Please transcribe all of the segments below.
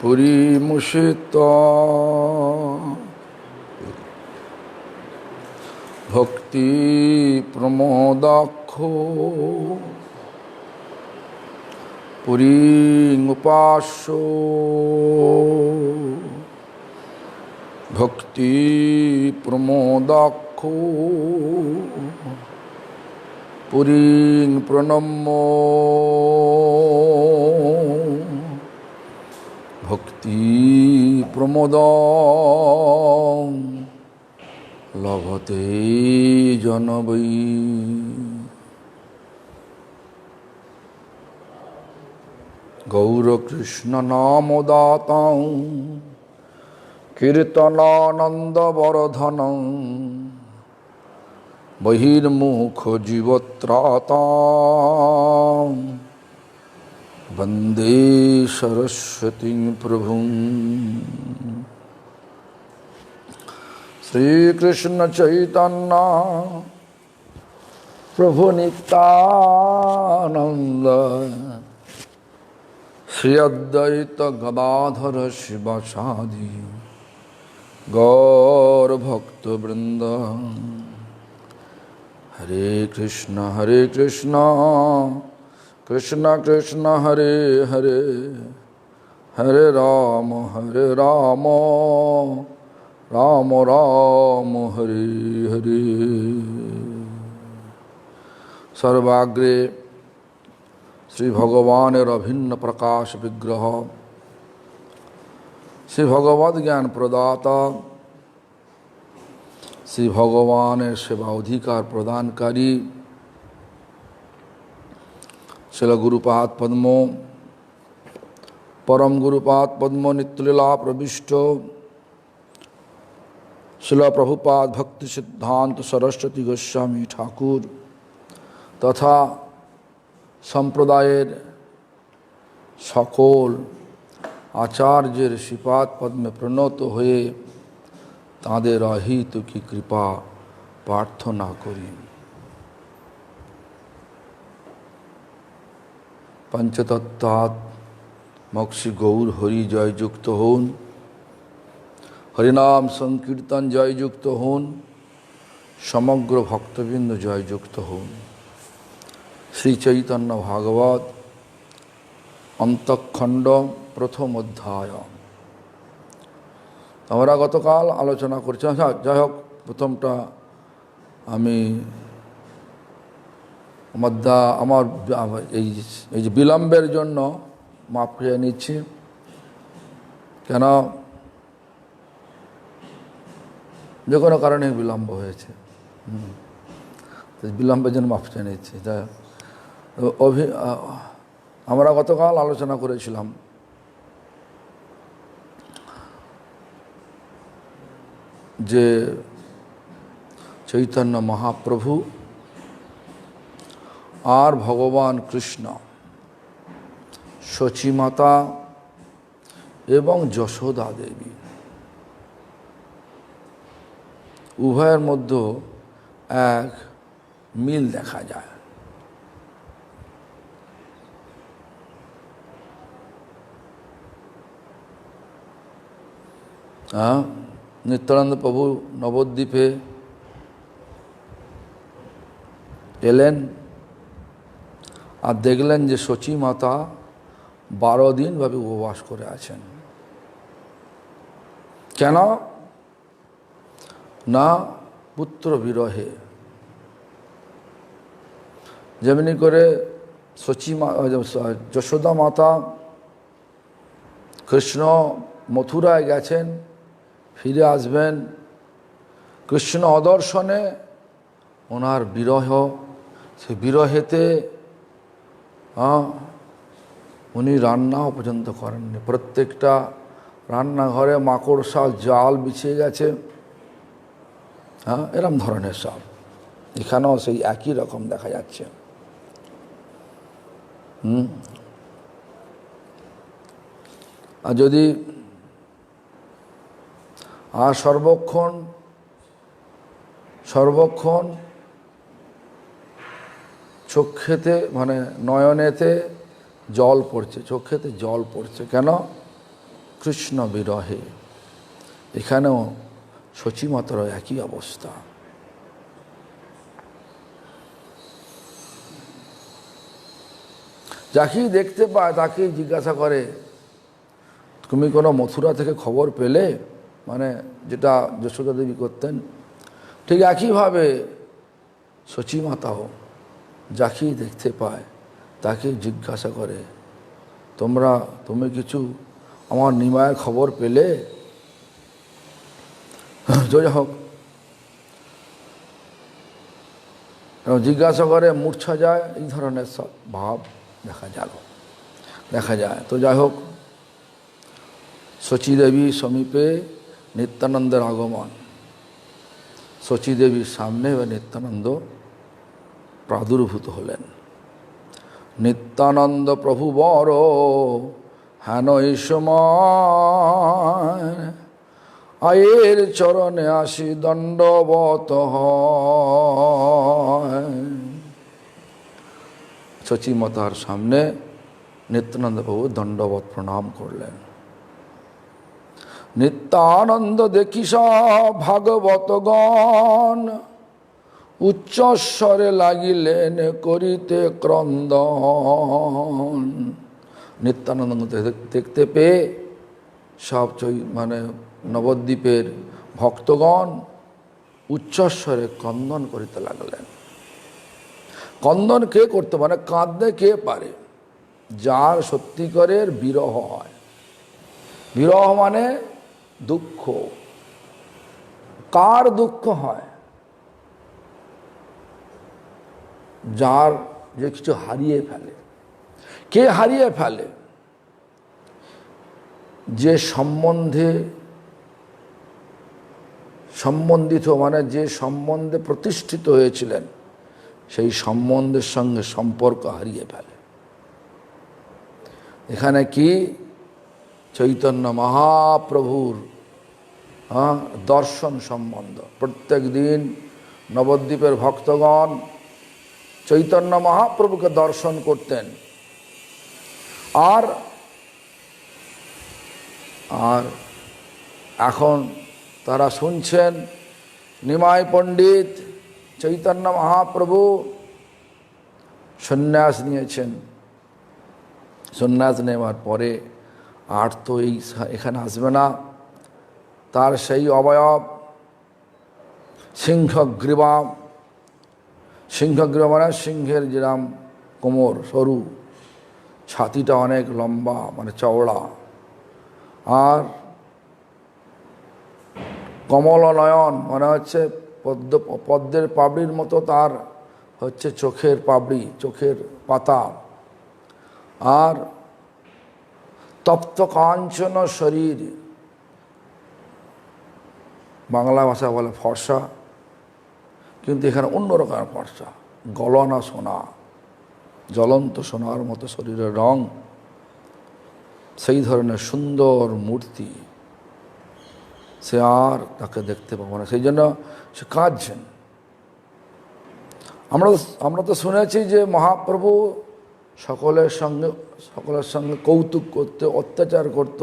পুরীমুষিতা ভক্তি প্রমোদাক্ষ পুরীঙ্পাস্য ভক্তি প্রমোদাক্ষ পুরীং প্রণম্য ভক্তি প্রমোদং লভতে জনবৈ। গৌরকৃষ্ণ নামদাতাং কীর্তনানন্দবর্ধনং বহির্মুখ জীবত্রাতাং বন্দে সরস্বতী প্রভুং। শ্রীকৃষ্ণ চৈতন্য প্রভু নিত্যানন্দ শ্রী অদ্বৈত গদাধর শিবাসাদি গৌর ভক্তবৃন্দ। হরে কৃষ্ণ কৃষ্ণ কৃষ্ণ হরে হরে হরে রাম রাম রাম হরে হরে। সর্বাগ্রে শ্রী ভগবানের অভিন্ন প্রকাশ বিগ্রহ শ্রী ভগবদ জ্ঞান প্রদাতা শ্রী ভগবানের সেবা অধিকার প্রদানকারী শিল গুরুপাদ পদ্ম পরম গুরুপাদ পদ্ম নিত্যলীলা প্রবিষ্ট শিল প্রভুপাদ ভক্তি সিদ্ধান্ত সরস্বতী গোস্বামী ঠাকুর তথা সম্প্রদায়ের সকল আচার্যের শ্রীপাদ পদ্মে প্রণত হয়ে তাঁদের অহেতুকী কৃপা প্রার্থনা করি। পঞ্চতত্ত্বাত্মক শ্রী গৌর হরি জয়যুক্ত হন, হরিনাম সংকীর্তন জয়যুক্ত হন, সমগ্র ভক্তবৃন্দ জয়যুক্ত হন। শ্রী চৈতন্য ভাগবত অন্তঃখণ্ড প্রথম অধ্যায় আমরা গতকাল আলোচনা করছি। যাই হোক, প্রথমটা আমি আমার এই যে বিলম্বের জন্য মাপ চেয়ে নিচ্ছি, কেন যে কোনো কারণে বিলম্ব হয়েছে, বিলম্বের জন্য মাপ চেয়ে নিচ্ছি। আমরা গতকাল আলোচনা করেছিলাম যে চৈতন্য মহাপ্রভু আর ভগবান কৃষ্ণ শচীমাতা এবং যশোদা দেবী উভয়ের মধ্যে এক মিল দেখা যায়। নিত্যানন্দ প্রভু নবদ্বীপে এলেন আর দেখলেন যে শচী মাতা 12 দিনভাবে উপবাস করে আছেন। কেন না? পুত্র বিরহে। যেমনি করে যশোদা মাতা কৃষ্ণ মথুরায় গেছেন, ফিরে আসবেন, কৃষ্ণ অদর্শনে ওনার বিরহ, সে বিরহেতে উনি রান্নাও পর্যন্ত করেননি। প্রত্যেকটা রান্নাঘরে মাকড়সা জাল বিছিয়ে গেছে, এরম ধরনের সব। এখানেও সেই একই রকম দেখা যাচ্ছে। আর যদি সর্বক্ষণ চোখেতে মানে নয়নেতে জল পড়ছে, চোখেতে জল পড়ছে। কেন? কৃষ্ণ বিরহে। এখানেও সচিমাতার একই অবস্থা। যাকেই দেখতে পায় তাকেই জিজ্ঞাসা করে, তুমি কোনো মথুরা থেকে খবর পেলে? মানে যেটা যশোদা দেবী করতেন, ঠিক একইভাবে সচিমাতাও যাকেই দেখতে পায় তাকেই জিজ্ঞাসা করে, তুমি কিছু আমার নিমায়ের খবর পেলে? যাই হোক, জিজ্ঞাসা করে, মূর্ছা যায়, এই ধরনের সব ভাব দেখা যায়। তো যাই হোক, শচীদেবী সমীপে নিত্যানন্দের আগমন। শচীদেবীর সামনে এবার নিত্যানন্দ প্রাদুর্ভূত হলেন। নিত্যানন্দ প্রভু বর হেন সময়, আয়ের চরণে আসি দণ্ডবত হয়। শচীমাতার সামনে নিত্যানন্দ প্রভু দণ্ডবত প্রণাম করলেন। নিত্যানন্দ দেখি সব ভাগবতগণ, উচ্চস্বরে লাগিলেন করিতে ক্রন্দন। নিত্যানন্দ দেখতে পেয়ে সব নবদ্বীপের ভক্তগণ উচ্চস্বরে ক্রন্দন করিতে লাগলেন। ক্রন্দন কে করতে পারে? কাঁদতে কে পারে? যার সত্যিকারের বিরহ হয়। বিরহ মানে দুঃখ। কার দুঃখ হয়? যার যে কিছু হারিয়ে ফেলে। কে হারিয়ে ফেলে? যে সম্বন্ধিত মানে যে সম্বন্ধে প্রতিষ্ঠিত হয়েছিলেন, সেই সম্বন্ধের সঙ্গে সম্পর্ক হারিয়ে ফেলে। এখানে কি চৈতন্য মহাপ্রভুর দর্শন সম্বন্ধ। প্রত্যেক দিন নবদ্বীপের ভক্তগণ চৈতন্য মহাপ্রভুকে দর্শন করতেন। আর এখন তারা শুনছেন নিমাই পণ্ডিত চৈতন্য মহাপ্রভু সন্ন্যাস নিয়েছেন। সন্ন্যাস নেওয়ার পরে আর তো এখানে আসবে না। তার সেই অবয়ব সিংহগ্রীবা মানে সিংহের যেরাম কোমর সরু, ছাতিটা অনেক লম্বা মানে চওড়া, আর কমল নয়ন মানে হচ্ছে পদ্মের পাপড়ির মতো তার হচ্ছে চোখের পাপড়ি, চোখের পাতা, আর তপ্ত কাঞ্চন শরীর, বাংলা ভাষা বলে ফর্সা, কিন্তু এখানে অন্যরকম ফর্সা, গলনা সোনা, জ্বলন্ত সোনার মতো শরীরের রং, সেই ধরনের সুন্দর মূর্তি। সে আর তাকে দেখতে পাবো না, সেই জন্য সে কাঁদছেন। আমরা তো শুনেছি যে মহাপ্রভু সকলের সঙ্গে কৌতুক করত, অত্যাচার করত,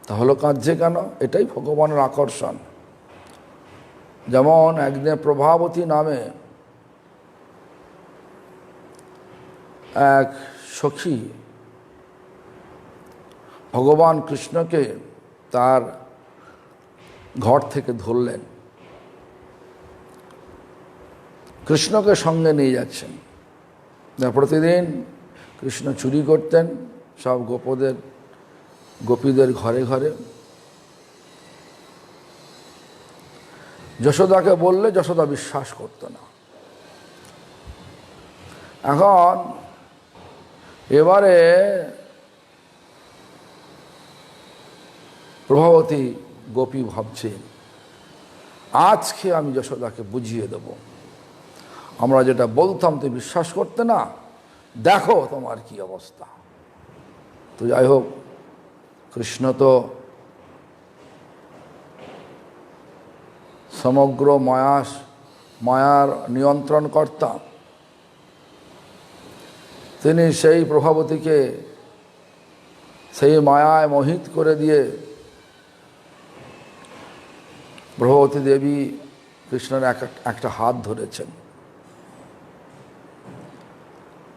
তাহলে কাঁদছে কেন? এটাই ভগবানের আকর্ষণ। যেমন একদিন প্রভাবতী নামে এক সখী ভগবান কৃষ্ণকে তার ঘর থেকে ধরলেন, কৃষ্ণকে সঙ্গে নিয়ে যাচ্ছেন। প্রতিদিন কৃষ্ণ চুরি করতেন সব গোপীদের ঘরে ঘরে। যশোদাকে বললে যশোদা বিশ্বাস করত না। এখন এবারে প্রভাবতী গোপী ভাবছে, আজকে আমি যশোদাকে বুঝিয়ে দেব, আমরা যেটা বলতাম তো বিশ্বাস করতে না, দেখো তোমার কি অবস্থা। তো যাই হোক, কৃষ্ণ তো সমগ্র মায়ার নিয়ন্ত্রণকর্তা। তিনি সেই প্রভাবতীকে সেই মায়ায় মোহিত করে দিয়ে প্রভাবতী দেবী কৃষ্ণের একটা হাত ধরেছেন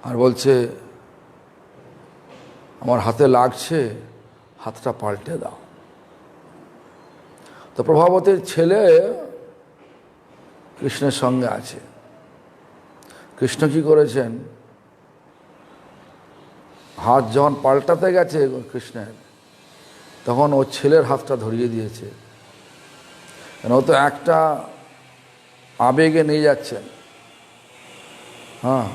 আর বলছে, আমার হাতে লাগছে, হাতটা পাল্টে দাও। তো প্রভাবতীর ছেলে কৃষ্ণের সঙ্গে আছে। কৃষ্ণ কি করেছেন, হাত যখন পাল্টাতে গেছে কৃষ্ণের, তখন ওর ছেলের হাতটা ধরিয়ে দিয়েছে। ও তো একটা আবেগে নিয়ে যাচ্ছেন, হ্যাঁ।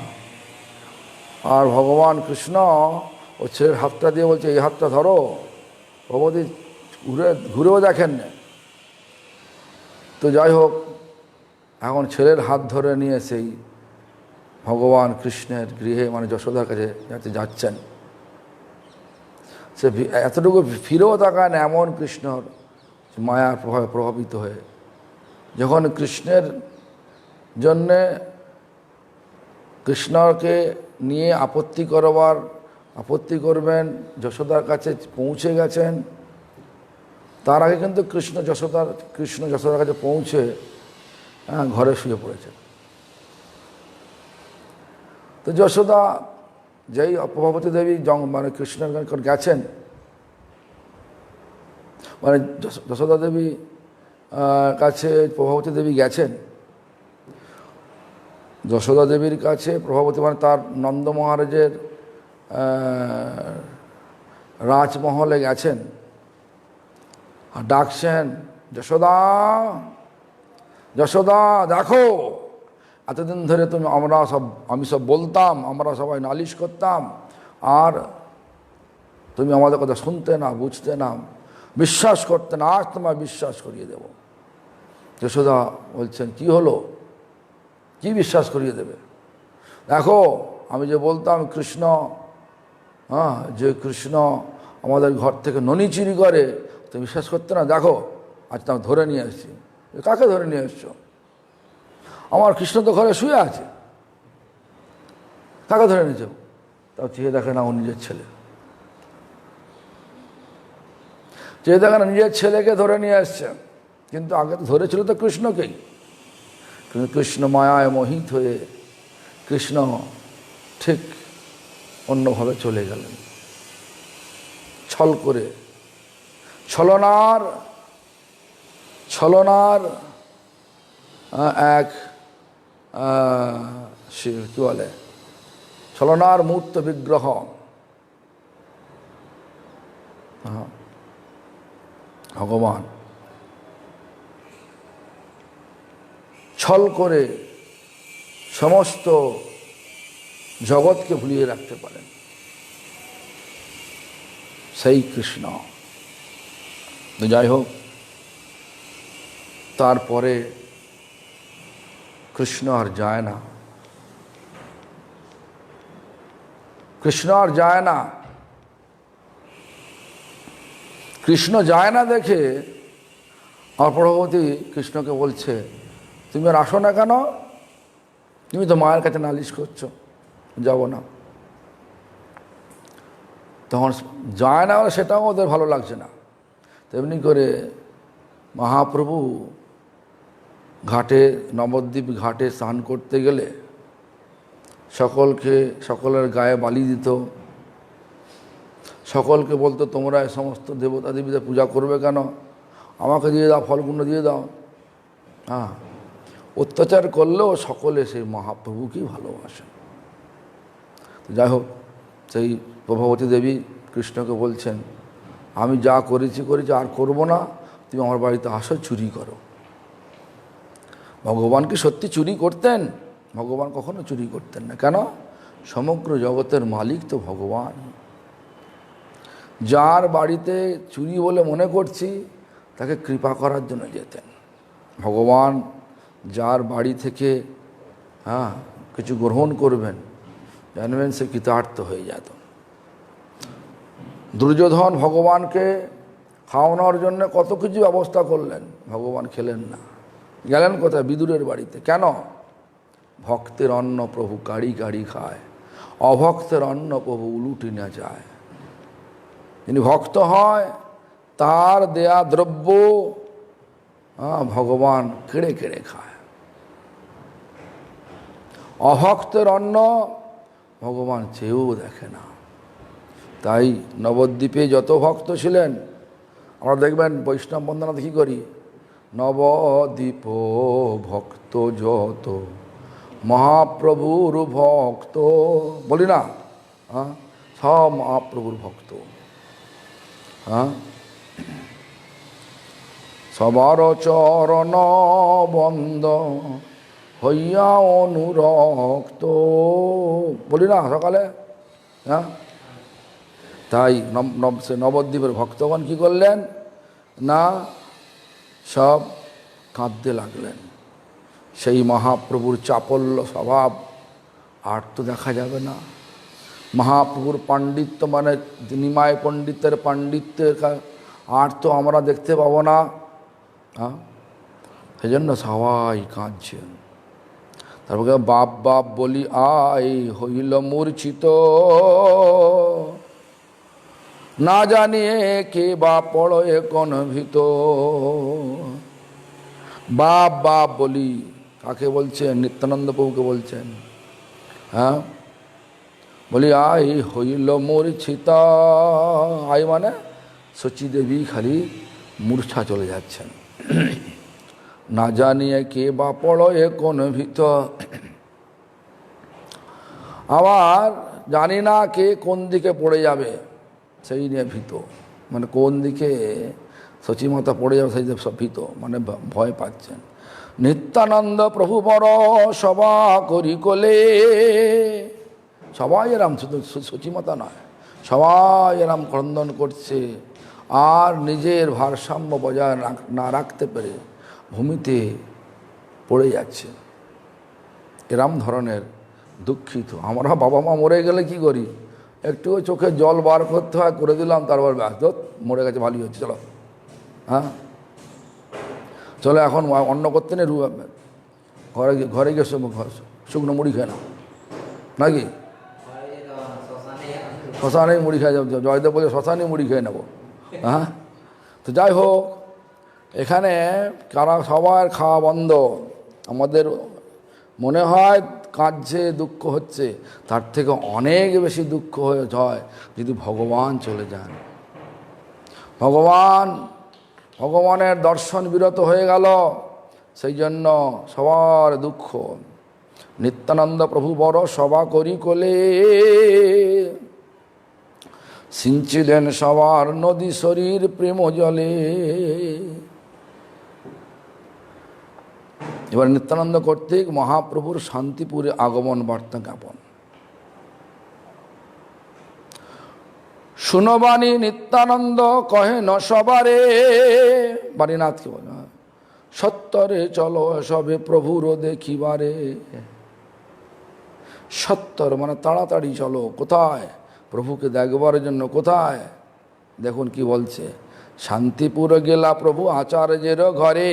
আর ভগবান কৃষ্ণ ও ছেলের হাতটা দিয়ে বলছে, এই হাতটা ধরো। ভগবতী ঘুরেও দেখেন না। তো যাই হোক, এখন ছেলের হাত ধরে নিয়ে সেই ভগবান কৃষ্ণের গৃহে, মানে যশোদার কাছে যাচ্ছেন। সে এতটুকু ফিরেও তাকান এমন কৃষ্ণর মায়ার প্রভাবে প্রভাবিত হয়ে, যখন কৃষ্ণের জন্যে কৃষ্ণকে নিয়ে আপত্তি করবেন যশোদার কাছে পৌঁছে গেছেন। তার আগে কিন্তু কৃষ্ণ যশোদার কাছে পৌঁছে ঘরে শুয়ে পড়েছেন। তো যশোদা যেই প্রভাবতী দেবী মানে কৃষ্ণের গেছেন, মানে যশোদা দেবী কাছে প্রভাবতী দেবী গেছেন। যশোদা দেবীর কাছে প্রভাবতী মানে তার নন্দ মহারাজের রাজমহলে গেছেন আর ডাকছেন, যশোদা, যশোদা দেখো, এতদিন ধরে আমি সব বলতাম, আমরা সবাই নালিশ করতাম, আর তুমি আমাদের কথা শুনতে না, বুঝতে না, বিশ্বাস করতে না, আজ তোমায় বিশ্বাস করিয়ে দেব। যশোদা বলছেন, কি হলো, কি বিশ্বাস করিয়ে দেবে? দেখো, আমি যে বলতাম কৃষ্ণ, যে কৃষ্ণ আমাদের ঘর থেকে ননি চুরি করে, তুমি বিশ্বাস করতে না, দেখো আজ তো আমি ধরে নিয়ে এসেছি। কাকে ধরে নিয়ে এসছো? আমার কৃষ্ণ তো ঘরে শুয়ে আছে, কাকে ধরে নিয়েছ? তাও চেয়ে দেখে না ও নিজের ছেলে, চেয়ে দেখে না নিজের ছেলেকে ধরে নিয়ে আসছে। কিন্তু আগে তো ধরেছিল তো কৃষ্ণকেই। কিন্তু কৃষ্ণ মায়ায় মোহিত হয়ে কৃষ্ণ ঠিক অন্যভাবে চলে গেলেন, ছল করে। ছলনার এক কি বলে, ছলনার মূর্ত বিগ্রহ ভগবান। ছল করে সমস্ত জগৎকে ভুলিয়ে রাখতে পারেন সেই কৃষ্ণ। যাই হোক, তারপরে কৃষ্ণ আর যায় না, কৃষ্ণ আর যায় না। কৃষ্ণ যায় না দেখে আমার প্রভাবতী কৃষ্ণকে বলছে, তুমি আর আসো না কেন? তুমি তো মায়ের কাছে নালিশ করছো, যাব না। তখন যায় না, সেটাও ওদের ভালো লাগছে না। তেমনি করে মহাপ্রভু ঘাটে, নবদ্বীপ ঘাটে স্নান করতে গেলে সকলের গায়ে বালি দিত, সকলকে বলতো, তোমরা এই সমস্ত দেবতা দেবীদের পূজা করবে কেন? আমাকে দিয়ে দাও, ফলগুলো দিয়ে দাও। অত্যাচার করলেও সকলে সেই মহাপ্রভুকেই ভালোবাসে। যাই হোক, সেই প্রভাবতী দেবী কৃষ্ণকে বলছেন, আমি যা করেছি আর করব না, তুমি আমার বাড়িতে আসো, চুরি করো। ভগবান কি সত্যি চুরি করতেন? ভগবান কখনো চুরি করতেন না। কেন? সমগ্র জগতের মালিক তো ভগবান। যার বাড়িতে চুরি বলে মনে করছি, তাকে কৃপা করার জন্য যেতেন ভগবান। যার বাড়ি থেকে কিছু গ্রহণ করবেন, জানবেন সে কৃতার্থ হয়ে যেত। দুর্যোধন ভগবানকে খাওয়ানোর জন্য কত কিছু ব্যবস্থা করলেন, ভগবান খেলেন না। গেলেন কোথায়? বিদুরের বাড়িতে। কেন? ভক্তের অন্ন প্রভু কাড়ি কাড়ি খায়, অভক্তের অন্ন প্রভু উলুটি না যায়। যিনি ভক্ত হয় তার দেয়া দ্রব্য ভগবান কেড়ে কেড়ে খায়। অভক্তের অন্ন ভগবান চেয়েও দেখে না। তাই নবদ্বীপে যত ভক্ত ছিলেন, আমরা দেখবেন বৈষ্ণব বন্দনাতে কী করি, নবদ্বীপ ভক্ত যত মহাপ্রভুর ভক্ত, বলি না? সব মহাপ্রভুর ভক্ত। সবার চরণ বন্দ হইয়া অনুরক্ত, বলি না সকালে? তাই সে নবদ্বীপের ভক্তগণ কী করলেন না, সব কাঁদতে লাগলেন। সেই মহাপ্রভুর চাপল্য স্বভাব আর তো দেখা যাবে না। মহাপ্রভুর পাণ্ডিত্য মানে নিমায় পণ্ডিতের পাণ্ডিত্যের আর তো আমরা দেখতে পাবো না। সেই জন্য সবাই কাঁদছেন। তারপর বাপ বাপ বলি আই হইল মূর্ছিত, না জানিয়ে কে বা পড়ে কোন ভীত। বাপ বাপ বলি কাকে বলছেন? নিত্যানন্দ প্রভুকে বলছেন। বলি আই হইল মূর্ছিতা, আই মানে শচী দেবী খালি মূর্ছা চলে যাচ্ছেন। না জানিয়ে কে বা পড়ে কোন ভীত, আবার জানি না কে কোন দিকে পড়ে যাবে সেই নিয়ে ভীত, মানে কোন দিকে শচীমাতা পড়ে যাবে সেই সব ভীত, মানে ভয় পাচ্ছেন। নিত্যানন্দ প্রভু বড় সভা করি কোলে, সবাই এরাম, শুধু শচীমাতা নয়, সবাই এরাম ক্রন্দন করছে। আর নিজের ভারসাম্য বজায় না রাখতে পেরে ভূমিতে পড়ে যাচ্ছে। এরম ধরনের দুঃখিত। আমরা বাবা মা মরে গেলে কি করি, একটু চোখে জল বার করতে হয়, করে দিলাম, তারপর ব্যাস মরে গেছে, ভালোই হচ্ছে, চলো চলো এখন অন্ন করতে নেই, ঘরে গিয়ে শুকনো মুড়ি খায় না নাকি? শ্মশানেই মুড়ি খাই, জয়দেব বলে শ্মশানেই মুড়ি খেয়ে নেবো। তো যাই হোক, এখানে কারা সবার খাওয়া বন্ধ। আমাদের মনে হয় কাঁদছে, দুঃখ হচ্ছে, তার থেকে অনেক বেশি দুঃখ হয় যদি ভগবান চলে যান। ভগবানের দর্শন বিরত হয়ে গেল, সেই জন্য সবার দুঃখ। নিত্যানন্দ প্রভু বড় সভা করি কোলে, সিঞ্চিলেন সবার নদী শরীর প্রেম জলে। এবার নিত্যানন্দ কর্তৃক মহাপ্রভুর শান্তিপুরে আগমন বার্তা জ্ঞাপন। শুনবাণী নিত্যানন্দ কহে ন সবারে, বাণীনাথকে বলে, সত্তরে চলো সবে প্রভুর দেখিবারে। সত্তর মানে তাড়াতাড়ি চলো, কোথায়? প্রভুকে দেখবার জন্য। কোথায়? দেখুন কি বলছে, শান্তিপুর গেলা প্রভু আচার্যের ঘরে,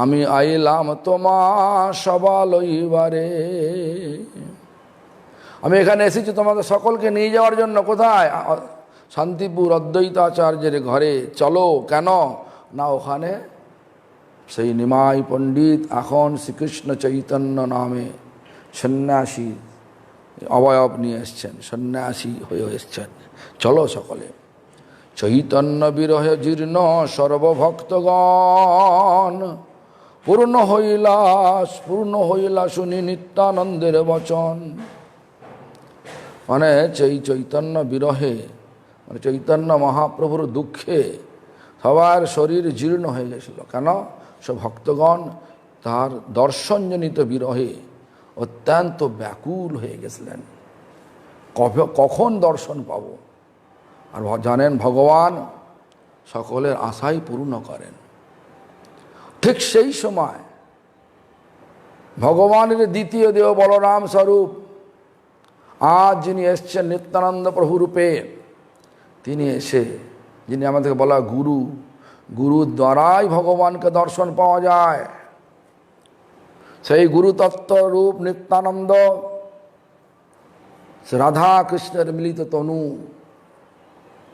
আমি আইলাম তোমার সভা লইবারে। আমি এখানে এসেছি তোমাদের সকলকে নিয়ে যাওয়ার জন্য। কোথায়? শান্তিপুর অদ্বৈত আচার্যের ঘরে। চলো, কেন না ওখানে সেই নিমাই পণ্ডিত এখন শ্রীকৃষ্ণ চৈতন্য নামে সন্ন্যাসী অবয়ব নিয়ে এসছেন, সন্ন্যাসী হয়ে এসছেন। চলো সকলে। চৈতন্য বিরহে জীর্ণ সর্বভক্তগণ, পূর্ণ হইলা শুনি নিত্যানন্দের বচন। মানে চৈতন্য বিরহে, মানে চৈতন্য মহাপ্রভুর দুঃখে সবার শরীর জীর্ণ হয়ে গেছিল। কেন? সব ভক্তগণ তার দর্শনজনিত বিরহে অত্যন্ত ব্যাকুল হয়ে গেছিলেন, কখন দর্শন পাব। আর জানেন ভগবান সকলের আশাই পূর্ণ করেন। ঠিক সেই সময় ভগবানের দ্বিতীয় দেহ বলরাম স্বরূপ আজ যিনি এসছেন নিত্যানন্দ প্রভু রূপে, তিনি এসে, যিনি আমাদেরকে বলা গুরু, গুরুর দ্বারাই ভগবানকে দর্শন পাওয়া যায়। সেই গুরুতত্ত্ব রূপ নিত্যানন্দ, রাধা কৃষ্ণের মিলিত তনু,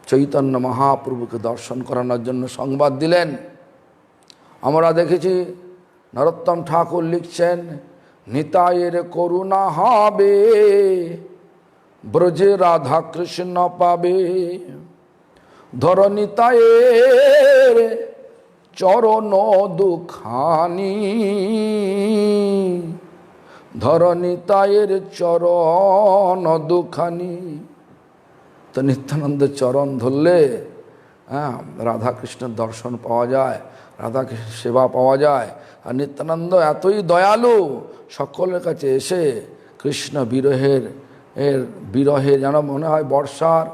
চৈতন্য মহাপ্রভুকে দর্শন করানোর জন্য সংবাদ দিলেন। আমরা দেখেছি নরোত্তম ঠাকুর লিখছেন, নিতাইয়ের করুণা হবে, ব্রজে রাধা কৃষ্ণ পাবে, ধর নিতাইয়ের চরণ দুখানি, ধর নিতাইয়ের চরণ দুখানি। তো নিত্যানন্দের চরণ ধরলে রাধাকৃষ্ণের দর্শন পাওয়া যায়, রাধাকৃষ্ণের সেবা পাওয়া যায়। আর নিত্যানন্দ এতই দয়ালু, সকলের কাছে এসে কৃষ্ণ বিরহের যেন মনে হয় বর্ষার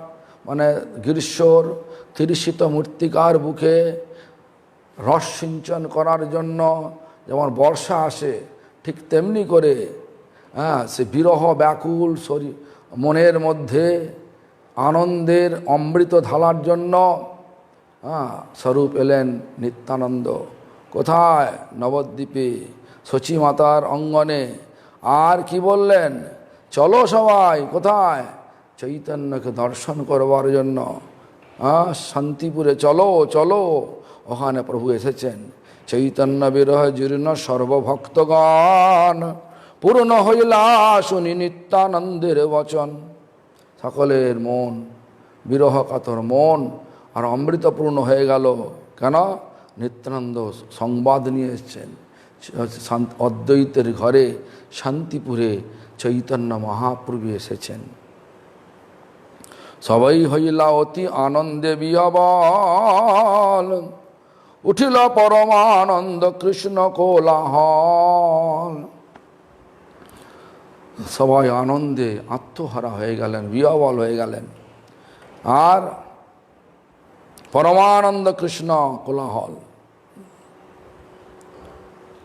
মানে গ্রীষ্মর তিরিশিত মূর্তিকার বুকে রস সিঞ্চন করার জন্য যেমন বর্ষা আসে, ঠিক তেমনি করে সে বিরহ ব্যাকুল শরীর মনের মধ্যে আনন্দের অমৃত ঢালার জন্য স্বরূপ এলেন নিত্যানন্দ। কোথায়? নবদ্বীপে শচীমাতার অঙ্গনে। আর কি বললেন? চলো সবাই। কোথায়? চৈতন্যকে দর্শন করবার জন্য শান্তিপুরে চলো চলো। ওখানে প্রভু এসেছেন। চৈতন্য বিরহ জীর্ণ সর্বভক্তগণ, পূর্ণ হইলা শুনি নিত্যানন্দের বচন। সকলের মন, বিরহ কাতর মন আর অমৃতপূর্ণ হয়ে গেল। কেন? নিত্যানন্দ সংবাদ নিয়ে এসছেন। অদ্বৈতের ঘরে শান্তিপুরে চৈতন্য মহাপ্রভু এসেছেন। সবাই হইলা অতি আনন্দে বিহবল, উঠিল পরমানন্দ কৃষ্ণ কোলাহল। সবাই আনন্দে আত্মহারা হয়ে গেলেন, বিহবল হয়ে গেলেন। আর পরমানন্দ কৃষ্ণ কোলাহল,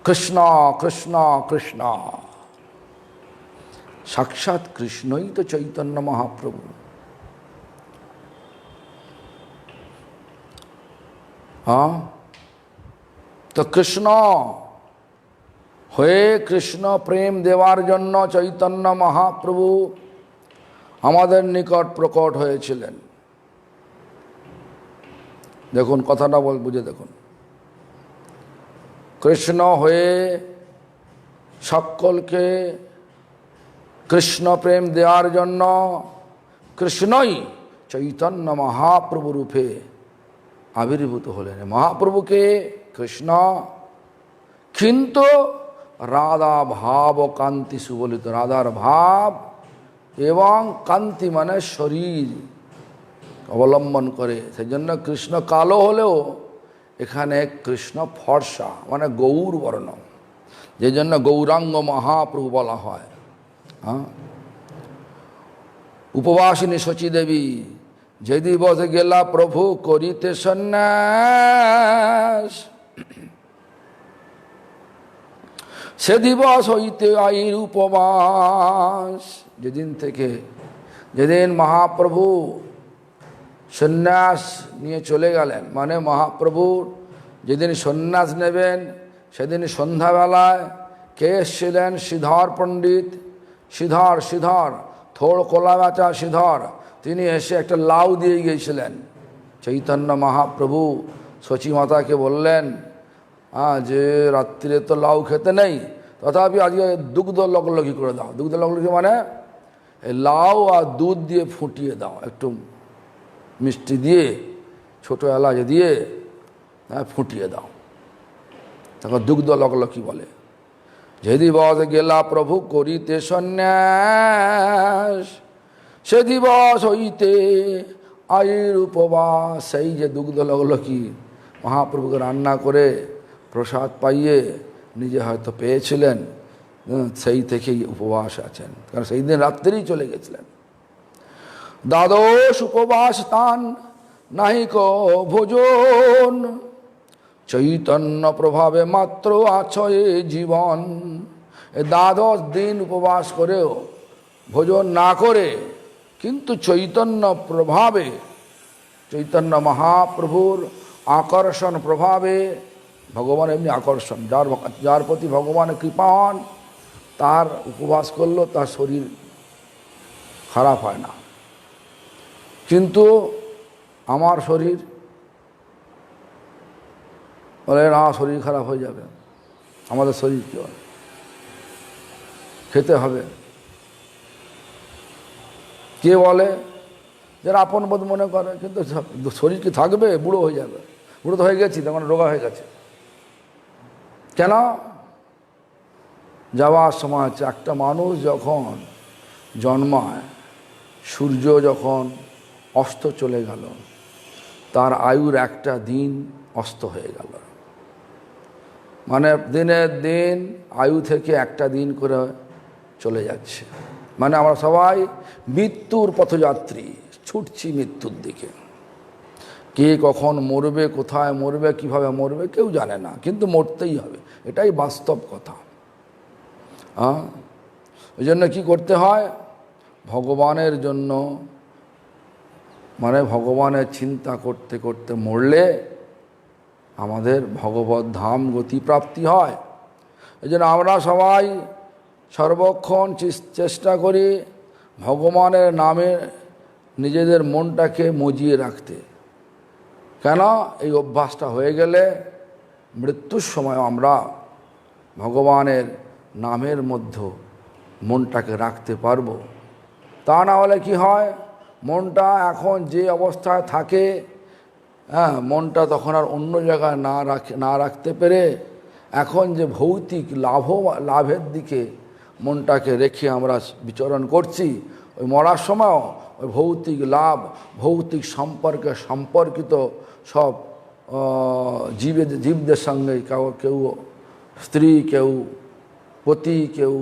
কৃষ্ণ কৃষ্ণ কৃষ্ণ। সাক্ষাৎ কৃষ্ণই তো চৈতন্য মহাপ্রভু। তো কৃষ্ণ হয়ে কৃষ্ণ প্রেম দেওয়ার জন্য চৈতন্য মহাপ্রভু আমাদের নিকট প্রকট হয়েছিলেন। দেখুন কথাটা বুঝে দেখুন। কৃষ্ণ হয়ে সকলকে কৃষ্ণ প্রেম দেওয়ার জন্য কৃষ্ণই চৈতন্য মহাপ্রভু রূপে আবির্ভূত হলেন। মহাপ্রভুকে কৃষ্ণ, কিন্তু রাধা ভাব ও কান্তি সুবলিত। রাধার ভাব এবং কান্তি মানে শরীর অবলম্বন করে। সেই জন্য কৃষ্ণ কালো হলেও এখানে কৃষ্ণ ফর্সা মানে গৌর বর্ণ, যে জন্য গৌরাঙ্গ মহাপ্রভু বলা হয়। উপবাসিনী শচী দেবী, যে দিবস গেলা প্রভু করিতে সন্ন্যাস, সে দিবস হইতে আইর উপবাস। যেদিন মহাপ্রভু সন্ন্যাস নিয়ে চলে গেলেন, মানে মহাপ্রভুর যেদিন সন্ন্যাস নেবেন সেদিন সন্ধ্যাবেলায় কে এসেছিলেন? শ্রীধর পণ্ডিত। শ্রীধর থোড় কোলা বেচা শ্রীধর, তিনি এসে একটা লাউ দিয়ে গিয়েছিলেন। চৈতন্য মহাপ্রভু শচীমাতাকে বললেন যে রাত্রিরে তো লাউ খেতে নেই, তথাপি আজকে দুগ্ধ লকলকি করে দাও। দুগ্ধ লকলকি মানে এই লাউ আর দুধ দিয়ে ফুটিয়ে দাও, একটু মিষ্টি দিয়ে ছোট এলাচ দিয়ে ফুটিয়ে দাও, তখন দুগ্ধ লকলকি বলে। যে দিবস গেলা প্রভু করিতে সন্ন্যাস, সে দিবস হইতে আইর উপবাস। সেই যে দুগ্ধ লকলকি মহাপ্রভুকে রান্না করে প্রসাদ পাইয়ে নিজে হয়তো পেয়েছিলেন, সেই থেকেই উপবাস আছেন, কারণ সেই দিন রাত্রেই চলে গেছিলেন। দ্বাদশ উপবাস তান নাহিক ভোজন, চৈতন্য প্রভাবে মাত্র আছয়ে জীবন। দ্বাদশ দিন উপবাস করেও ভোজন না করে, কিন্তু চৈতন্য প্রভাবে, চৈতন্য মহাপ্রভুর আকর্ষণ প্রভাবে, ভগবান এমনি আকর্ষণ, যার প্রতি ভগবানের কৃপা হন তার উপবাস করলেও তার শরীর খারাপ হয় না। কিন্তু আমার শরীর, বলে না শরীর খারাপ হয়ে যাবে, আমাদের শরীর কী হয়, খেতে হবে। কে বলে? যারা আপন বোধ মনে করে, কিন্তু শরীর কি থাকবে? বুড়ো হয়ে যাবে। বুড়ো তো হয়ে গেছি, তখন রোগা হয়ে গেছে। কেন? যাওয়ার সময় আছে। একটা মানুষ যখন জন্মায়, সূর্য যখন অস্ত চলে গেল, তার আয়ুর একটা দিন অস্ত হয়ে গেল। মানে দিনের দিন আয়ু থেকে একটা দিন করে চলে যাচ্ছে। মানে আমরা সবাই মৃত্যুর পথযাত্রী, ছুটছি মৃত্যুর দিকে। কে কখন মরবে, কোথায় মরবে, কিভাবে মরবে কেউ জানে না, কিন্তু মরতেই হবে, এটাই বাস্তব কথা। ওই জন্য কী করতে হয়? ভগবানের জন্য, মানে ভগবানের চিন্তা করতে করতে মরলে আমাদের ভগবত ধাম গতি প্রাপ্তি হয়। এই জন্য আমরা সবাই সর্বক্ষণ চেষ্টা করি ভগবানের নামে নিজেদের মনটাকে মজিয়ে রাখতে। কেন? এই অভ্যাসটা হয়ে গেলে মৃত্যুর সময় আমরা ভগবানের নামের মধ্যে মনটাকে রাখতে পারবো। তা না হলে কি হয়, মনটা এখন যে অবস্থায় থাকে, মনটা তখন আর অন্য জায়গায় না রাখতে পেরে এখন যে ভৌতিক লাভের দিকে মনটাকে রেখে আমরা বিচরণ করছি, ওই মরার সময়ও ওই ভৌতিক লাভ, ভৌতিক সম্পর্কিত সব জীবদের সঙ্গে কেউ স্ত্রী, কেউ পতি, কেউ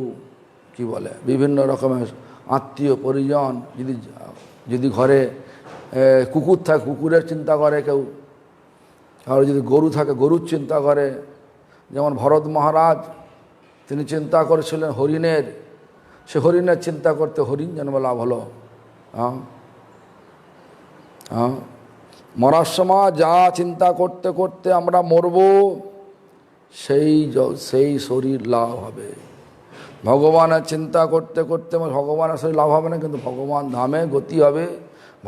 কি বলে বিভিন্ন রকমের আত্মীয় পরিজন, যদি ঘরে কুকুর থাকে কুকুরের চিন্তা করে কেউ, আর যদি গরু থাকে গরুর চিন্তা করে। যেমন ভরত মহারাজ, তিনি চিন্তা করেছিলেন হরিণের, সে হরিণের চিন্তা করতে হরিণ জন্ম লাভ হলো। মরার সময় যা চিন্তা করতে করতে আমরা মরব, সেই শরীর লাভ হবে। ভগবানের চিন্তা করতে করতে ভগবানের শরীর লাভ হবে না, কিন্তু ভগবান ধামে গতি হবে,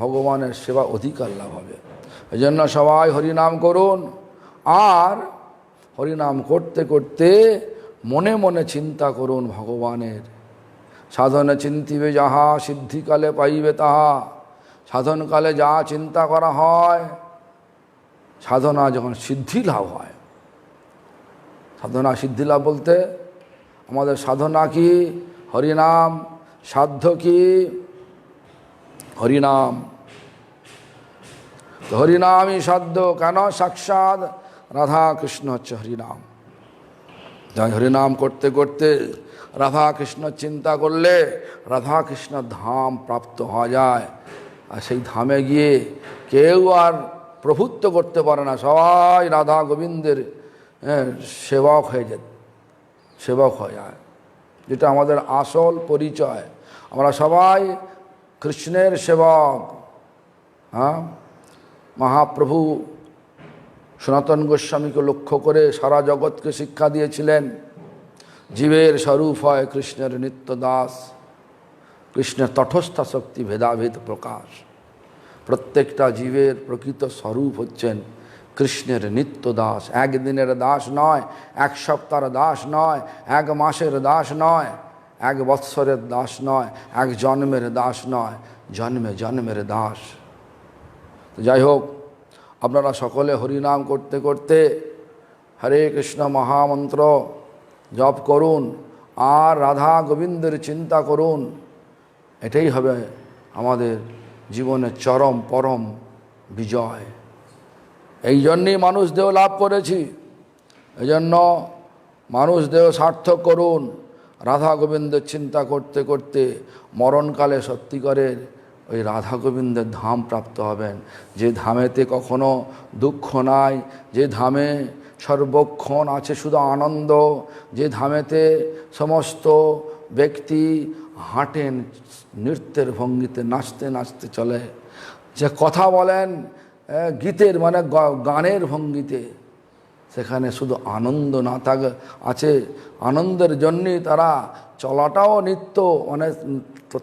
ভগবানের সেবা অধিকার লাভ হবে। এই জন্য সবাই হরিনাম করুন, আর হরিনাম করতে করতে মনে মনে চিন্তা করুন ভগবানের। সাধনে চিন্তিবে যাহা, সিদ্ধিকালে পাইবে তাহা। সাধনকালে যা চিন্তা করা হয়, সাধনা যখন সিদ্ধি লাভ হয়, সাধনা সিদ্ধি লাভ বলতে আমাদের সাধনা কি? হরিনাম। সাধ্য কি? হরিনাম। হরিনামই সাধ্য। কেন? সাক্ষাৎ রাধা কৃষ্ণ হচ্ছে হরিনাম। তাই হরিনাম করতে করতে রাধা কৃষ্ণ চিন্তা করলে রাধা কৃষ্ণ ধাম প্রাপ্ত হওয়া যায়। আর সেই ধামে গিয়ে কেউ আর প্রভুত্ব করতে পারে না, সবাই রাধা গোবিন্দের সেবক হয়ে যায়, যেটা আমাদের আসল পরিচয়। আমরা সবাই কৃষ্ণের সেবক। মহাপ্রভু সনাতন গোস্বামীকে লক্ষ্য করে সারা জগৎকে শিক্ষা দিয়েছিলেন, জীবের স্বরূপ হয় কৃষ্ণের নিত্য দাস, কৃষ্ণের তটস্থ শক্তি ভেদাভেদ প্রকাশ। প্রত্যেকটা জীবের প্রকৃত স্বরূপ হচ্ছেন কৃষ্ণের নিত্য দাস। একদিনের দাস নয়, এক সপ্তাহের দাস নয়, এক মাসের দাস নয়, এক বৎসরের দাস নয়, এক জন্মের দাস নয়, জন্মে জন্মের দাস। তো যাই হোক, আপনারা সকলে হরিনাম করতে করতে হরে কৃষ্ণ মহামন্ত্র জপ করুন, আর রাধা গোবিন্দের চিন্তা করুন। এটাই হবে আমাদের জীবনের চরম পরম বিজয়। এই জন্যই মানুষ দেহ লাভ করেছি। এই জন্য মানুষ দেহ সার্থক করুন। রাধা গোবিন্দের চিন্তা করতে করতে মরণকালে সত্যিকারের ওই রাধা গোবিন্দের ধাম প্রাপ্ত হবেন, যে ধামেতে কখনো দুঃখ নাই, যে ধামে সর্বক্ষণ আছে শুধু আনন্দ, যে ধামেতে সমস্ত ব্যক্তি হাঁটেন নৃত্যের ভঙ্গিতে, নাচতে নাচতে চলে, যে কথা বলেন গীতের মানে গানের ভঙ্গিতে, সেখানে শুধু আনন্দ না থাকে আছে, আনন্দের জন্যই তারা চলাটাও নৃত্য, মানে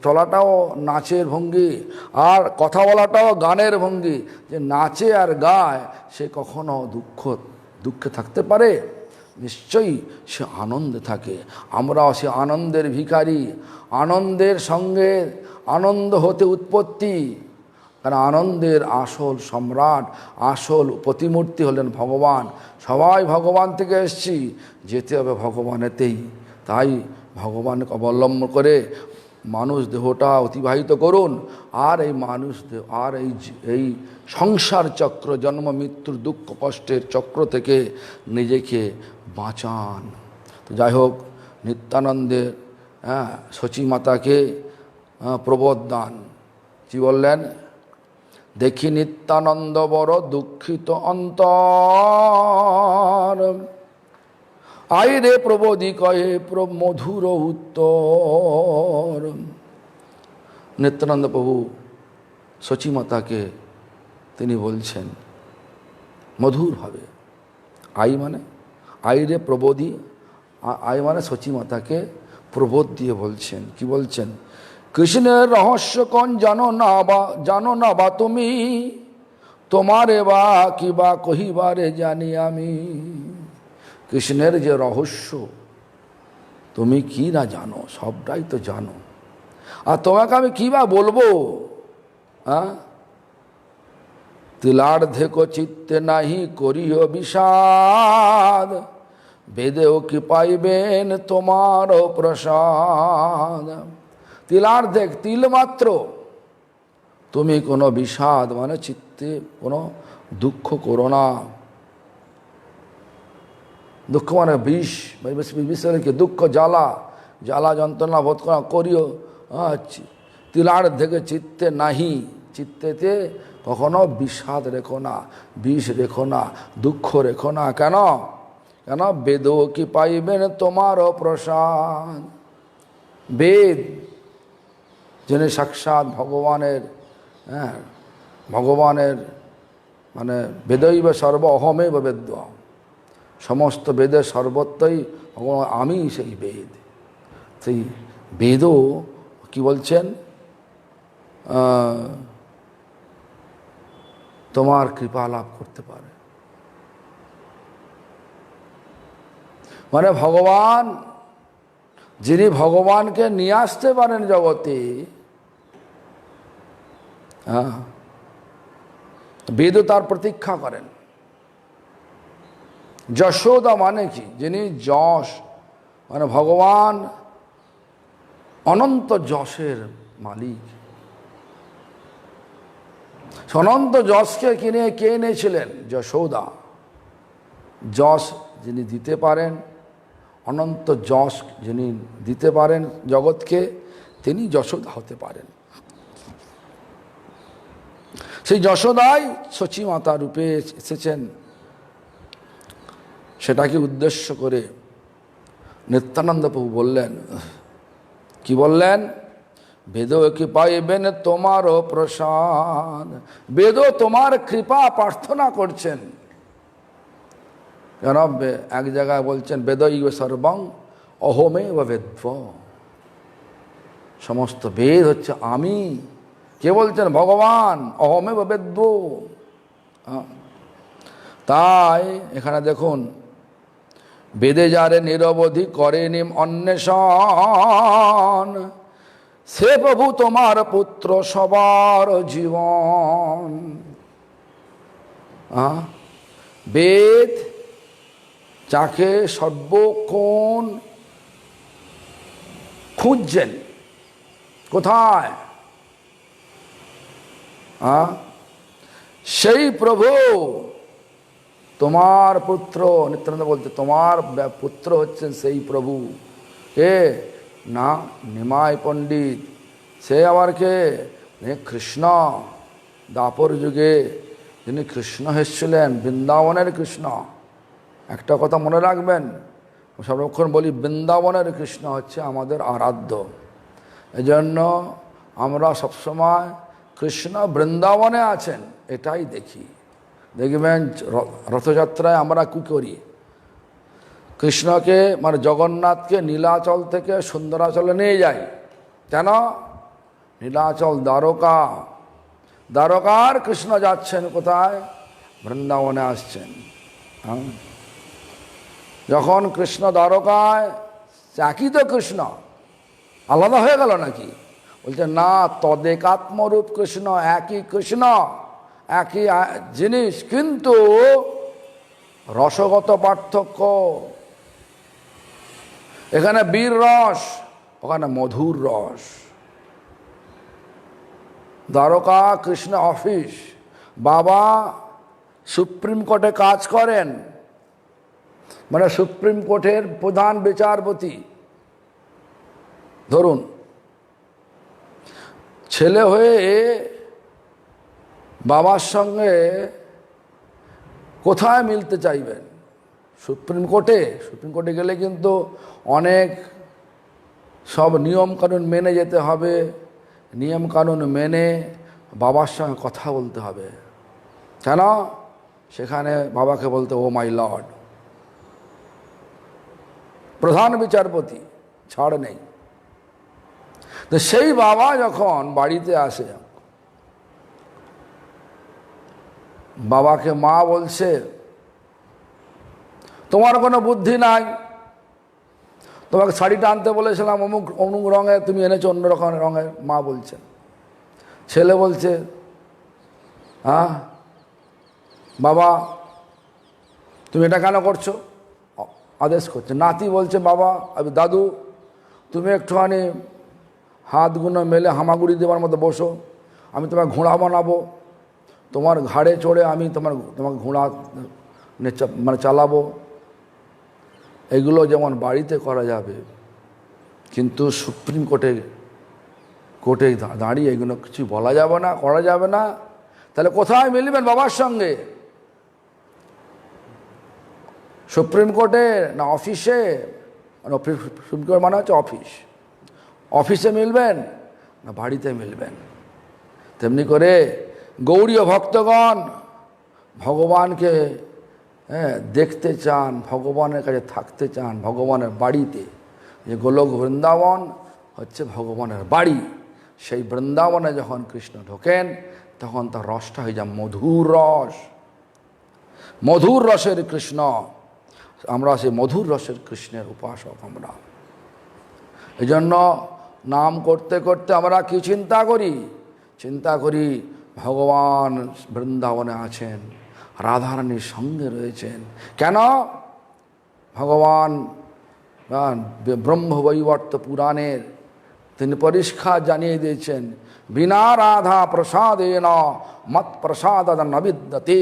চলাটাও নাচের ভঙ্গি, আর কথা বলাটাও গানের ভঙ্গি। যে নাচে আর গায় সে কখনো দুঃখে থাকতে পারে? নিশ্চয়ই সে আনন্দে থাকে। আমরাও সে আনন্দের ভিখারি। আনন্দের সঙ্গে আনন্দ হতে উৎপত্তি, কারণ আনন্দের আসল সম্রাট, আসল প্রতিমূর্তি হলেন ভগবান। সবাই ভগবান থেকে এসেছি, যেতে হবে ভগবানেতেই। তাই ভগবানকে অবলম্বন করে মানুষ দেহটা অতিবাহিত করুন, আর এই মানুষ দেহ, আর এই সংসার চক্র, জন্ম মৃত্যুর দুঃখ কষ্টের চক্র থেকে নিজেকে বাঁচান। তো যাই হোক, নিত্যানন্দের শচী মাতাকে প্রবোধদান কি বললেন? দেখি নিত্যানন্দ বড় দুঃখিত অন্তর, আই রে প্রবোধি কহে মধুর উত্তর। নিত্যানন্দ প্রভু শচী মাতাকে তিনি বলছেন মধুরভাবে, আই মানে আই রে প্রবোধি, আই মানে শচী মাতাকে প্রবোধ দিয়ে বলছেন। কি বলছেন? কৃষ্ণের রহস্য কোন জানো না বা তুমি, তোমারে বা কি বা কহিবারে জানি আমি। কৃষ্ণের যে রহস্য তুমি কি না জানো, সবটাই তো জানো, আর তোমাকে আমি কি বা বলবো? তিলার্ধে কো চিত্তে নাহি করিও বিষাদ, বেদেও কি পাইবেন তোমার প্রসাদ। তিলার্ধে, তিল মাত্র তুমি কোনো বিষাদ মানে চিত্তে কোনো দুঃখ করো না। দুঃখ মানে বিষ, কি দুঃখ, জ্বালা, জ্বালা যন্ত্রণা বোধ করা করিও। তিলার থেকে চিত্তে নাহি, চিত্তেতে কখনো বিষাদ রেখো না, বিষ রেখো না, দুঃখ রেখো না। কেন? কেন? বেদও কি পাইবেন তোমার প্রসাদ। বেদ যিনি সাক্ষাৎ ভগবানের, ভগবানের মানে বেদৈব সর্ব অহমেব বেদ, সমস্ত বেদের সর্বত্রই ভগবান, আমি সেই বেদ। সেই বেদও কি বলছেন? তোমার কৃপা লাভ করতে পারে। মানে ভগবান, যিনি ভগবানকে নিয়ে আসতে পারেন জগতে, বেদও তার প্রতীক্ষা করেন। যশোদা মানে কি? যিনি যশ, মানে ভগবান অনন্ত যশের মালিক। অনন্ত যশকে কে এনেছিলেন? যশোদা। যশ যিনি দিতে পারেন, অনন্ত যশ যিনি দিতে পারেন জগৎকে, তিনি যশোদা হতে পারেন। সেই যশোদাই শচী মাতা রূপে এসেছেন। সেটাকে উদ্দেশ্য করে নিত্যানন্দ প্রভু বললেন, কি বললেন? বেদও কি পাইবেন তোমারও প্রসাদ। বেদও তোমার কৃপা প্রার্থনা করছেন। কেন? এক জায়গায় বলছেন বেদৈব সর্বং অহমেব বেদ্য, সমস্ত বেদ হচ্ছে আমি। কে বলছেন? ভগবান। অহমেব বেদ্য। তাই এখানে দেখুন, বেদে যারে নিরবধি করে নিম অন্বেষণ, সে প্রভু তোমার পুত্র সবার জীবন। বেদ যাকে সর্বক্ষণ খুঁজছেন, কোথায়? সেই প্রভু তোমার পুত্র। নিত্যানন্দ বলতে তোমার পুত্র হচ্ছেন সেই প্রভু। কে? না নিমাই পণ্ডিত। সে আবার কে? কৃষ্ণ। দাপর যুগে যিনি কৃষ্ণ এসেছিলেন, বৃন্দাবনের কৃষ্ণ। একটা কথা মনে রাখবেন, সর্বক্ষণ বলি বৃন্দাবনের কৃষ্ণ হচ্ছে আমাদের আরাধ্য। এজন্য আমরা সবসময় কৃষ্ণ বৃন্দাবনে আছেন এটাই দেখি। দেখবেন রথযাত্রায় আমরা কী করি, কৃষ্ণকে মানে জগন্নাথকে নীলাচল থেকে সুন্দরাচলে নিয়ে যাই। কেন? নীলাচল দ্বারকা, দ্বারকার কৃষ্ণ যাচ্ছেন কোথায়? বৃন্দাবনে আসছেন। হ্যাঁ, যখন কৃষ্ণ দ্বারকায়, একই তো কৃষ্ণ, আলাদা হয়ে গেল নাকি? বলছে না, তদেকাত্মরূপ কৃষ্ণ, একই কৃষ্ণ, একই জিনিস, কিন্তু রসগত পার্থক্য। এখানে বীর রস, ওখানে মধুর রস। দ্বারকা কৃষ্ণ অফিস, বাবা সুপ্রিম কোর্টে কাজ করেন, মানে সুপ্রিম কোর্টের প্রধান বিচারপতি। ধরুন ছেলে হয়ে বাবার সঙ্গে কোথায় মিলতে চাইবেন? সুপ্রিম কোর্টে। সুপ্রিম কোর্টে গেলে কিন্তু অনেক সব নিয়মকানুন মেনে যেতে হবে, নিয়মকানুন মেনে বাবার সঙ্গে কথা বলতে হবে। কেন? সেখানে বাবাকে বলতে ও মাই লর্ড, প্রধান বিচারপতি, ছাড় নেই। তো সেই বাবা যখন বাড়িতে আসে, বাবাকে মা বলছে তোমার কোনো বুদ্ধি নাই, তোমাকে শাড়িটা আনতে বলেছিলাম অমুক অমুক রঙের, তুমি এনেছো অন্য রকম রঙের। মা বলছে। ছেলে বলছে হ্যাঁ বাবা তুমি এটা কেন করছো, আদেশ করছে। নাতি বলছে বাবা দাদু তুমি একটুখানি হাতগুলো মেলে হামাগুড়ি দেওয়ার মতো বসো, আমি তোমার ঘোড়া বানাবো, তোমার ঘাড়ে চড়ে আমি তোমাকে ঘোড়া মানে চালাবো। এগুলো যেমন বাড়িতে করা যাবে, কিন্তু সুপ্রিম কোর্টে দাঁড়িয়ে এগুলো কিছু বলা যাবে না, করা যাবে না। তাহলে কোথায় মিলবেন বাবার সঙ্গে? সুপ্রিম কোর্টে না অফিসে? সুপ্রিম কোর্ট মানে হচ্ছে অফিস, অফিসে মিলবেন না বাড়িতে মিলবেন? তেমনি করে গৌড়ীয় ভক্তগণ ভগবানকে দেখতে চান, ভগবানের কাছে থাকতে চান, ভগবানের বাড়িতে। যে গোলক বৃন্দাবন হচ্ছে ভগবানের বাড়ি, সেই বৃন্দাবনে যখন কৃষ্ণ ঢোকেন তখন তার রসটা হয়ে যায় মধুর রস, মধুর রসের কৃষ্ণ। আমরা সেই মধুর রসের কৃষ্ণের উপাসক। আমরা এই জন্য নাম করতে করতে আমরা কি চিন্তা করি? চিন্তা করি ভগবান বৃন্দাবনে আছেন, রাধারানীর সঙ্গে রয়েছেন। কেন? ভগবান ব্রহ্মবৈবর্ত পুরাণের তিনি পরিষ্কার জানিয়ে দিয়েছেন, বিনা রাধা প্রসাদেন মত প্রসাদ নবিদ্যতে।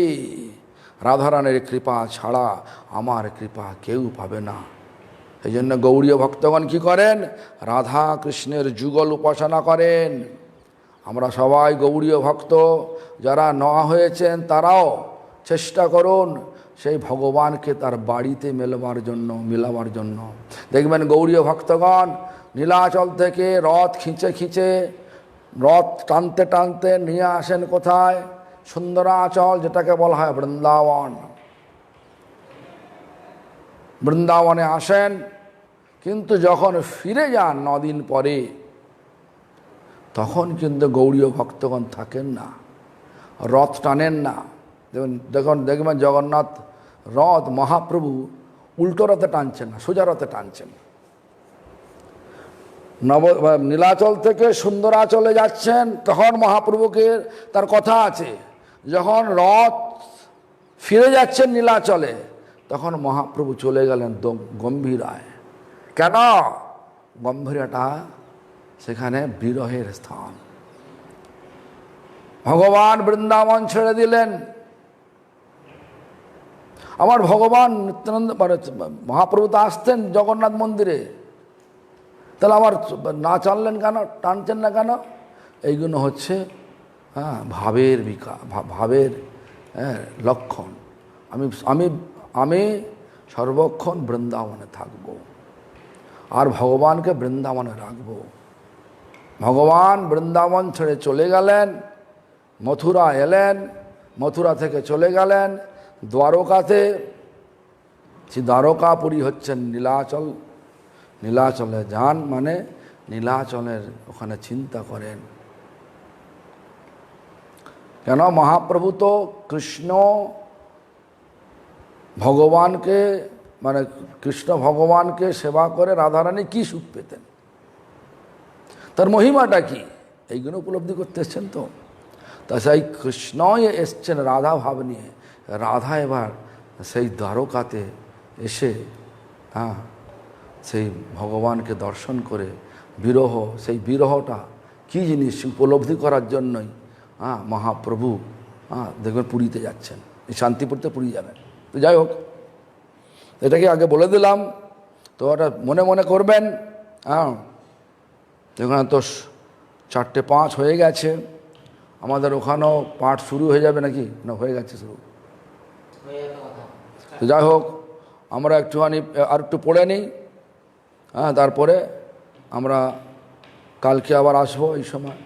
রাধারানীর কৃপা ছাড়া আমার কৃপা কেউ পাবে না। এই জন্য গৌড়ীয় ভক্তগণ কী করেন? রাধা কৃষ্ণের যুগল উপাসনা করেন। আমরা সবাই গৌড়ীয় ভক্ত যারা নয়া হয়েছেন তারাও চেষ্টা করুন সেই ভগবানকে তার বাড়িতে মিলাবার জন্য। দেখবেন গৌড়ীয় ভক্তগণ নীলাচল থেকে রথ খিঁচে রথ টানতে টানতে নিয়ে আসেন কোথায়? সুন্দরাচল, যেটাকে বলা হয় বৃন্দাবন। বৃন্দাবনে আসেন, কিন্তু যখন ফিরে যান 9 দিন পরে, তখন কিন্তু গৌড়ীয় ভক্তগণ থাকেন না, রথ টানেন না। দেখবেন জগন্নাথ রথ মহাপ্রভু উল্টো রথে টানছেন না, সোজা রথে টানছেন। নীলাচল থেকে সুন্দরাচলে যাচ্ছেন, তখন মহাপ্রভুকে তার কথা আছে। যখন রথ ফিরে যাচ্ছেন নীলাচলে, তখন মহাপ্রভু চলে গেলেন গম্ভীরায়। কেন? গম্ভীরাটা সেখানে বিরহের স্থান। ভগবান বৃন্দাবন ছেড়ে দিলেন। আমার ভগবান নিত্যানন্দ মহাপ্রভু তো আসতেন জগন্নাথ মন্দিরে, তাহলে আবার না চানলেন কেন, টানছেন না কেন? এইগুলো হচ্ছে ভাবের ভাবের লক্ষণ। আমি সর্বক্ষণ বৃন্দাবনে থাকব আর ভগবানকে বৃন্দাবনে রাখব। ভগবান বৃন্দাবন ছেড়ে চলে গেলেন, মথুরা এলেন, মথুরা থেকে চলে গেলেন দ্বারকাতে। সেই দ্বারকাপুরী হচ্ছেন নীলাচল। নীলাচলে যান মানে নীলাচলের ওখানে চিন্তা করেন। কেন মহাপ্রভু তো কৃষ্ণ ভগবানকে মানে কৃষ্ণ ভগবানকে সেবা করে রাধারানী কি সুখ পেতেন, তার মহিমাটা কি, এইগুলো উপলব্ধি করতে এসছেন। তো তা সেই কৃষ্ণই এসছেন রাধা ভাব নিয়ে। রাধা এবার সেই দ্বারকাতে এসে সেই ভগবানকে দর্শন করে বিরহ, সেই বিরহটা কী জিনিস উপলব্ধি করার জন্যই মহাপ্রভু দেখবেন পুরীতে যাচ্ছেন, এই শান্তিপুরতে পুরী যাবেন। তো যাই হোক, এটাকে আগে বলে দিলাম, তো ওটা মনে মনে করবেন। এখানে তো 4:05 হয়ে গেছে, আমাদের ওখানেও পাঠ শুরু হয়ে যাবে নাকি, না হয়ে গেছে শুরু? তো যাই হোক, আমরা একটুখানি আর একটু পড়ে নিই, তারপরে আমরা কালকে আবার আসবো এই সময়।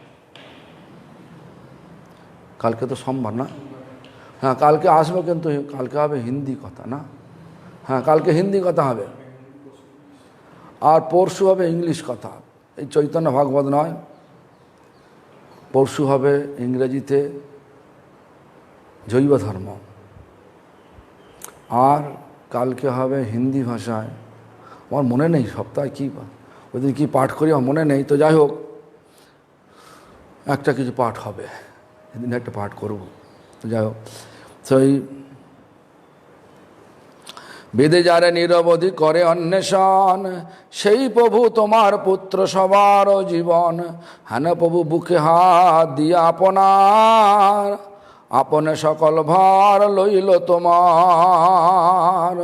কালকে তো সোমবার না? হ্যাঁ, কালকে আসবো, কিন্তু কালকে হবে হিন্দি কথা না? হ্যাঁ, কালকে হিন্দি কথা হবে, আর পরশু হবে ইংলিশ কথা। এই চৈতন্য ভাগবত নয়, পরশু হবে ইংরেজিতে জৈব ধর্ম, আর কালকে হবে হিন্দি ভাষায়। আমার মনে নেই সপ্তাহে কী ওই দিন কী পাঠ করি আমার মনে নেই। তো যাই হোক, একটা কিছু পাঠ হবে, এদিন একটা পাঠ করব। তো যাই হোক, সেই বেদে যারে নিরবধি করে অন্বেষণ, সেই প্রভু তোমার পুত্র সবার জীবন। হেন প্রভু বুকে হাত দিয়া আপনার, আপনে সকল ভার লইল তোমার।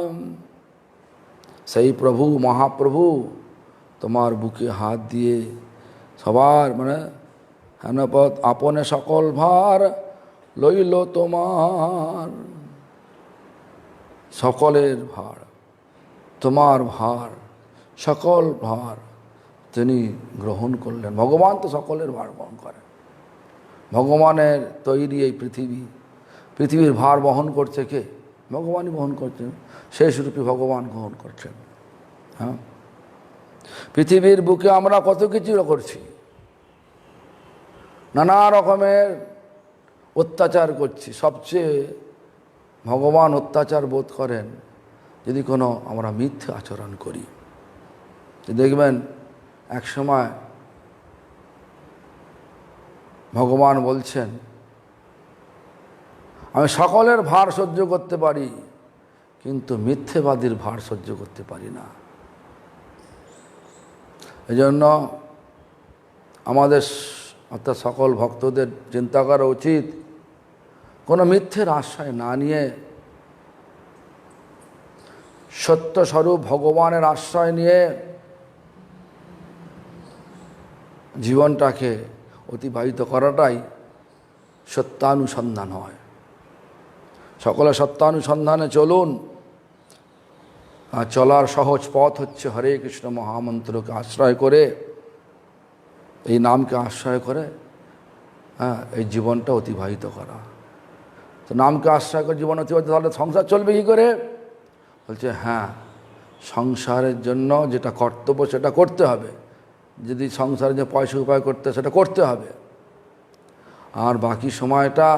সেই প্রভু মহাপ্রভু তোমার বুকে হাত দিয়ে সবার মানে হেনপথ আপনে সকল ভার লইল তোমার। সকলের ভার, তোমার ভার, সকল ভার তিনি গ্রহণ করলেন। ভগবান তো সকলের ভার বহন করেন। ভগবানের তৈরি এই পৃথিবী, পৃথিবীর ভার বহন করছে কে? ভগবানই বহন করছেন, শেষরূপী ভগবান গ্রহণ করছেন। হ্যাঁ, পৃথিবীর বুকে আমরা কত কিছু করছি, নানা রকমের অত্যাচার করছি। সবচেয়ে ভগবান অত্যাচার বোধ করেন যদি কোনো আমরা মিথ্যে আচরণ করি। দেখবেন এক সময় ভগবান বলছেন, আমি সকলের ভার সহ্য করতে পারি, কিন্তু মিথ্যেবাদীর ভার সহ্য করতে পারি না। এজন্য আমাদের অর্থাৎ সকল ভক্তদের চিন্তা করা উচিত, কোনো মিথ্যের আশ্রয় না নিয়ে সত্যস্বরূপ ভগবানের আশ্রয় নিয়ে জীবনটাকে অতিবাহিত করাটাই সত্যানুসন্ধান হয়। সকলে সত্যানুসন্ধানে চলুন। আর চলার সহজ পথ হচ্ছে হরে কৃষ্ণ মহামন্ত্রকে আশ্রয় করে, এই নামকে আশ্রয় করে এই জীবনটা অতিবাহিত করা। তো নামকে আশ্রয় করে জীবন অতিবাহিত, তাহলে সংসার চলবে কী করে? বলছে হ্যাঁ, সংসারের জন্য যেটা কর্তব্য সেটা করতে হবে। যদি সংসারে যে পয়সা উপায় করতে সেটা করতে হবে, আর বাকি সময়টা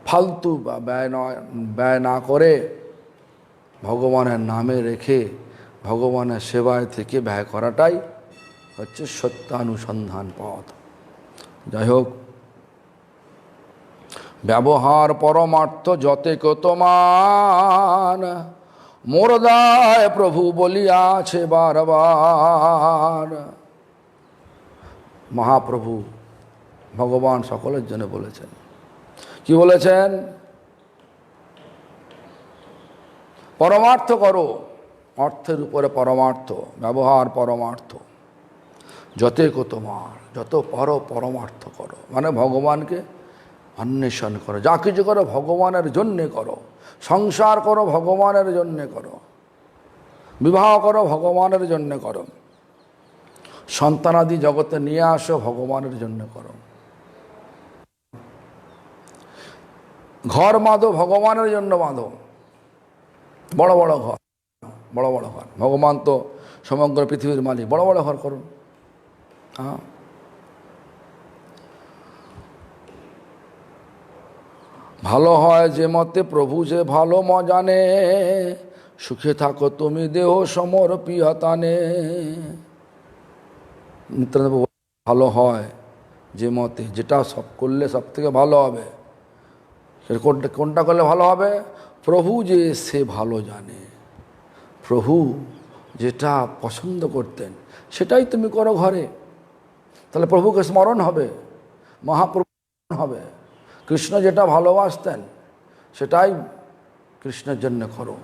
ফালতু বা ব্যয় না করে ভগবানের নামে রেখে ভগবানের সেবায় থেকে ব্যয় করাটাই হচ্ছে সত্যানুসন্ধান পথ। যাই হোক, ব্যবহার পরমার্থ যতেক তোমার, মোর দায় প্রভু বলিয়াছে বারবার। মহাপ্রভু ভগবান সকলের জন্য বলেছেন। কি বলেছেন? পরমার্থ করো, অর্থের উপরে পরমার্থ, ব্যবহার পরমার্থ। যতেক তোমার, যত পরমার্থ করো, মানে ভগবানকে অন্বেষণ করো। যা কিছু করো ভগবানের জন্যে করো। সংসার করো ভগবানের জন্যে করো, বিবাহ করো ভগবানের জন্যে করো, সন্তানাদি জগতে নিয়ে আসো ভগবানের জন্য করো। ঘর বাঁধো ভগবানের জন্য বাঁধো, বড় বড় ঘর, বড় বড় ঘর। ভগবান তো সমগ্র পৃথিবীর মালিক, বড় বড় ঘর করুন। হ্যাঁ, ভালো হয় যে মতে প্রভু যে ভালো মজানে, সুখে থাকো তুমি দেহ সমর্পিয়তানে। নিত্যানন্দ প্রভু ভালো হয় যে মতে, যেটা সব করলে সব থেকে ভালো হবে। কোনটা করলে ভালো হবে? প্রভু যে সে ভালো জানে। প্রভু যেটা পছন্দ করতেন সেটাই তুমি করো ঘরে, তাহলে প্রভুকে স্মরণ হবে, মহাপ্রভু হবে। কৃষ্ণ যেটা ভালোবাসতেন সেটাই কৃষ্ণের জন্য করো।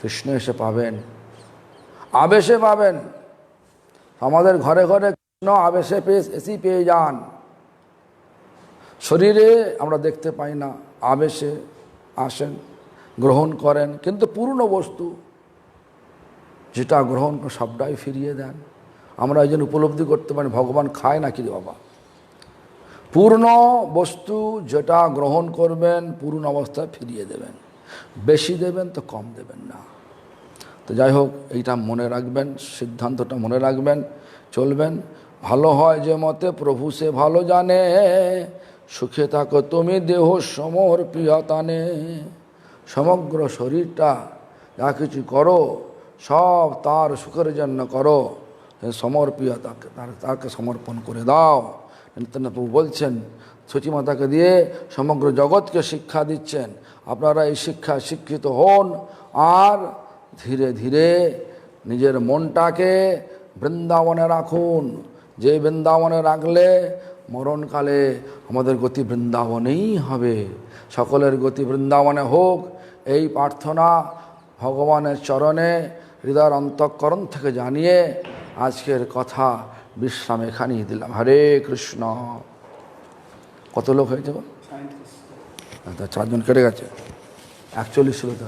কৃষ্ণ এসে পাবেন, আবেশে পাবেন। আমাদের ঘরে ঘরে কৃষ্ণ আবেশে এসেই পেয়ে যান। শরীরে আমরা দেখতে পাই না, আবেশে আসেন, গ্রহণ করেন, কিন্তু পূর্ণ বস্তু যেটা গ্রহণ সবটাই ফিরিয়ে দেন। আমরা এই জন্য উপলব্ধি করতে পারি ভগবান খায় না কি রে বাবা। পূর্ণ বস্তু যেটা গ্রহণ করবেন পূর্ণ অবস্থায় ফিরিয়ে দেবেন, বেশি দেবেন তো কম দেবেন না। তো যাই হোক, এইটা মনে রাখবেন, সিদ্ধান্তটা মনে রাখবেন, চলবেন। ভালো হয় যে মতে প্রভু সে ভালো জানে, সুখে থাকো তুমি দেহ সমর্পিয়তানে। সমগ্র শরীরটা যা কিছু করো সব তার সুখের জন্য করো, সমর্পিয়তাকে তাকে সমর্পণ করে দাও। নিত্যানন্দ প্রভু বলছেন, সচিমাতাকে দিয়ে সমগ্র জগৎকে শিক্ষা দিচ্ছেন, আপনারা এই শিক্ষা শিক্ষিত হন আর ধীরে ধীরে নিজের মনটাকে বৃন্দাবনে রাখুন। যে বৃন্দাবনে রাখলে মরণকালে আমাদের গতি বৃন্দাবনেই হবে। সকলের গতি বৃন্দাবনে হোক, এই প্রার্থনা ভগবানের চরণে হৃদয়ের অন্তঃকরণ থেকে জানিয়ে আজকের কথা বিশ্রাম এখানেই দিলাম। হরে কৃষ্ণ। কত লোক হয়েছে? 4 জন কেটে গেছে, 41 ছিল তো।